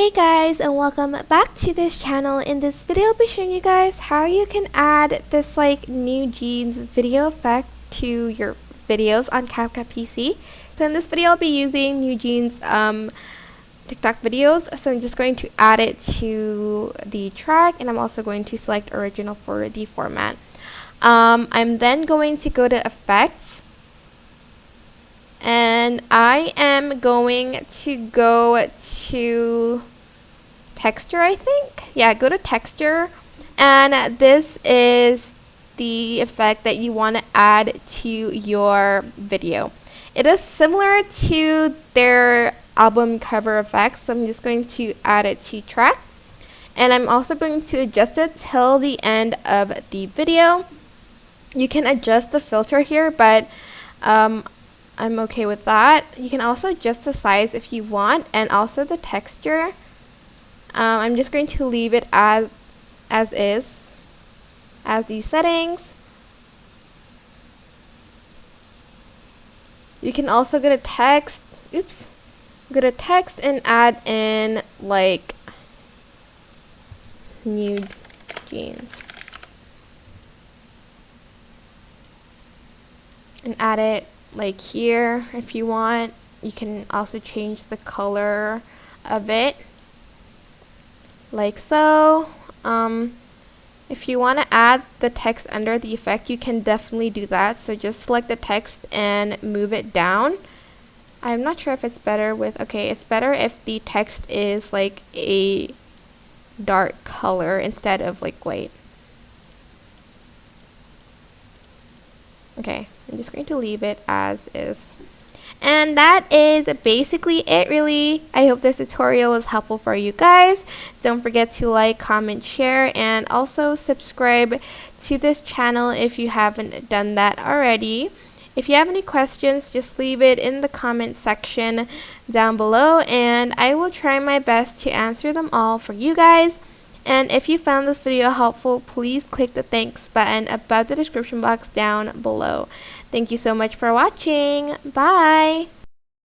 Hey guys, and welcome back to this channel. In this video I'll be showing you guys how you can add this new jeans video effect to your videos on CapCut PC. So in this video I'll be using New Jeans TikTok videos, so I'm just going to add it to the track, and I'm also going to select original for the format. I'm then going to go to effects, and I am going to go to texture, I think. Yeah, go to texture, and this is the effect that you want to add to your video. It is similar to their album cover effects, so I'm just going to add it to track, and I'm also going to adjust it till the end of the video. You can adjust the filter here, but I'm okay with that. You can also adjust the size if you want, and also the texture. I'm just going to leave it as is, as these settings. You can also go to text, go to text and add in New Jeans. And add it here if you want. You can also change the color of it like so. If you want to add the text under the effect, you can definitely do that. So just select the text and move it down. I'm not sure if it's better with, okay, it's better if the text is a dark color instead of white. Okay, I'm just going to leave it as is. And that is basically it, really. I hope this tutorial was helpful for you guys. Don't forget to like, comment, share, and also subscribe to this channel if you haven't done that already. If you have any questions, just leave it in the comment section down below, and I will try my best to answer them all for you guys. And if you found this video helpful, please click the thanks button above the description box down below. Thank you so much for watching. Bye!